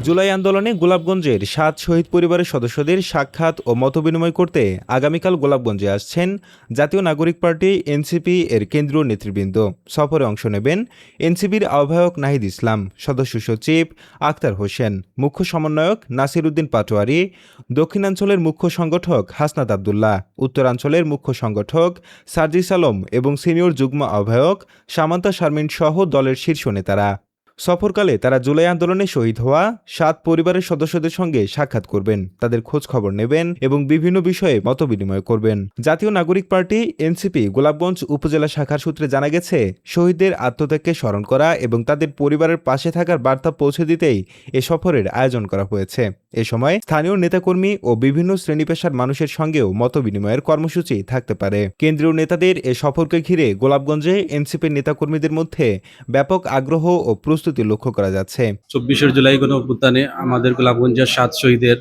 জুলাই আন্দোলনে গোলাপগঞ্জের ৭ শহীদ পরিবারের সদস্যদের সাক্ষাৎ ও মতবিনিময় করতে আগামীকাল গোলাপগঞ্জে আসছেন জাতীয় নাগরিক পার্টি এনসিপি এর কেন্দ্রীয় নেতৃবৃন্দ। সফরে অংশ নেবেন এনসিপির আহ্বায়ক নাহিদ ইসলাম, সদস্য সচিব আক্তার হোসেন, মুখ্য সমন্বয়ক নাসির উদ্দিন পাটোয়ারি, দক্ষিণাঞ্চলের মুখ্য সংগঠক হাসনাত আবদুল্লাহ, উত্তরাঞ্চলের মুখ্য সংগঠক সার্জিস আলম এবং সিনিয়র যুগ্ম আহ্বায়ক সামান্তা শারমিন সহ দলের শীর্ষ নেতারা। সফরকালে তারা জুলাই আন্দোলনে শহীদ হওয়া ৭ পরিবারের সদস্যদের সঙ্গে সাক্ষাৎ করবেন, তাদের খোঁজ খবর নেবেন এবং বিভিন্ন বিষয়ে মতবিনিময় করবেন। জাতীয় নাগরিক পার্টি এনসিপি গোলাপগঞ্জ উপজেলা শাখার সূত্রে জানা গেছে, শহীদদের আত্মত্যাগকে স্মরণ করা এবং তাদের পরিবারের পাশে থাকার বার্তা পৌঁছে দিতেই এ সফরের আয়োজন করা হয়েছে। এ সময় স্থানীয় নেতাকর্মী ও বিভিন্ন শ্রেণী পেশার মানুষের সঙ্গেও মতবিনিময়ের কর্মসূচি থাকতে পারে। কেন্দ্রীয় নেতাদের এ সফরকে ঘিরে গোলাপগঞ্জে এনসিপির নেতাকর্মীদের মধ্যে ব্যাপক আগ্রহ ও প্রস্তুতি লক্ষ্য করা যাচ্ছে। ২৪ জুলাই গণঅভ্যুত্থানে আমাদের গোলাপগঞ্জের ৭ শহীদের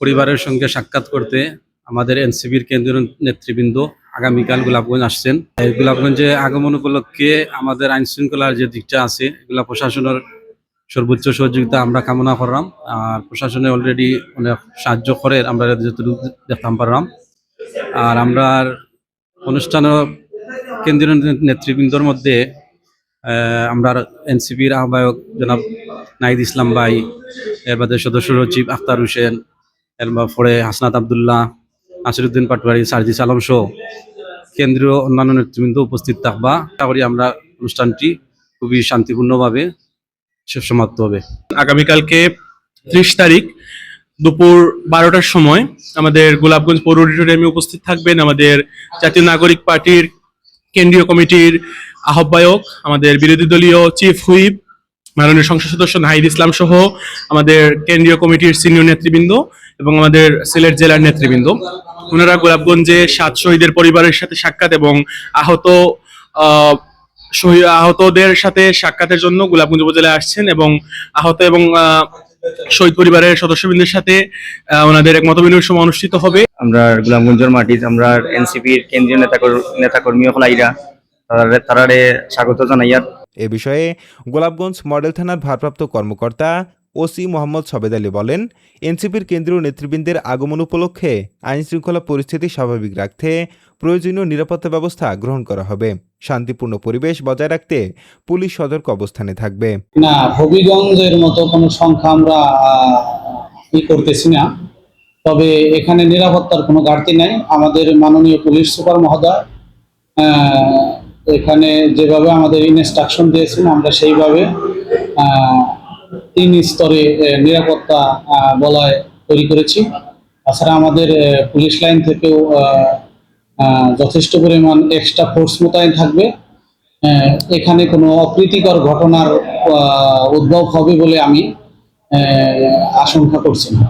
পরিবারের সঙ্গে সাক্ষাৎ করতে আমাদের এনসিপির কেন্দ্রীয় নেতৃবৃন্দ আগামীকাল গোলাপগঞ্জ আসছেন। এই গোলাপগঞ্জে আগমন উপলক্ষে আমাদের আইন শৃঙ্খলার যে দিকটা আছে, এগুলা প্রশাসনের সর্বোচ্চ সহযোগিতা আমরা কামনা করলাম। আর প্রশাসনে অলরেডি অনেক সাহায্য করে, আমরা যতটুকু দেখতাম পারলাম। আর আমরা অনুষ্ঠান কেন্দ্রীয় নেতৃবৃন্দর মধ্যে আমরা এনসিপির আহ্বায়ক জনাব নাহিদ ইসলাম ভাই, এর বাদে সদস্য সচিব আক্তার হোসেন, এরপরে হাসনাত আবদুল্লাহ, নাসির উদ্দিন পাটোয়ারি, সার্জিস আলম সহ কেন্দ্রীয় অন্যান্য নেতৃবৃন্দ উপস্থিত থাকবা। আশা করি আমরা অনুষ্ঠানটি খুবই শান্তিপূর্ণভাবে সমাপ্ত হবে। আগামীকালকে ৩০ তারিখ দুপুর ১২টার সময় আমাদের গোলাপগঞ্জ পৌর অডিটোরিয়ামে উপস্থিত থাকবেন আমাদের জাতীয় নাগরিক পার্টির কেন্দ্রীয় কমিটির আহ্বায়ক, আমাদের বিরোধী দলীয় চিফ হুইপ মাননীয় সংসদ সদস্য নাহিদ ইসলাম সহ আমাদের কেন্দ্রীয় কমিটির সিনিয়র নেতৃবৃন্দ এবং আমাদের সিলেট জেলার নেতৃবৃন্দ। ওনারা গোলাপগঞ্জে ৭ শহীদের পরিবারের সাথে সাক্ষাৎ এবং আহতদের সাথে সাক্ষাতের জন্য গোলাপগঞ্জ উপজেলায় আসছেন এবং আহত এবং শহীদ পরিবারের সদস্যবৃন্দের সাথে ওনাদের এক মতবিনিময় সভা অনুষ্ঠিত হবে। আমরা গোলাপগঞ্জের মাটি আমরা এনসিপির কেন্দ্রীয় নেতাকর্মী হলাইরা তারারে স্বাগত জানাইয়ার। এ বিষয়ে গোলাপগঞ্জ মডেল থানার ভারপ্রাপ্ত কর্মকর্তা ওসি মোহাম্মদ সবেদ আলী বলেন, এনসিপির কেন্দ্রীয় নেতৃবৃন্দের আগমন উপলক্ষে আইনশৃঙ্খলা পরিস্থিতি স্বাভাবিক রাখতে প্রয়োজনীয় নিরাপত্তা ব্যবস্থা গ্রহণ করা হবে। শান্তিপূর্ণ পরিবেশ বজায় রাখতে পুলিশ সতর্ক অবস্থানে থাকবে। না, হবিগঞ্জের মতো কোনো সংখ্যা আমরা করতেছি না, তবে এখানে নিরাপত্তার কোনো ঘাটতি নাই। আমাদের মাননীয় পুলিশ সুপার মহোদয় এখানে যেভাবে আমাদের ইনস্ট্রাকশন দিয়েছেন, আমরা সেইভাবে ৩ স্তরে নিরাপত্তা বলয় তৈরি করেছি। তাছাড়া আমাদের পুলিশ লাইন থেকেও যথেষ্ট পরিমাণ এক্সট্রা ফোর্স মোতায়েন থাকবে। এখানে কোনো অপ্রীতিকর ঘটনার উদ্ভব হবে বলে আমি আশঙ্কা করছি না।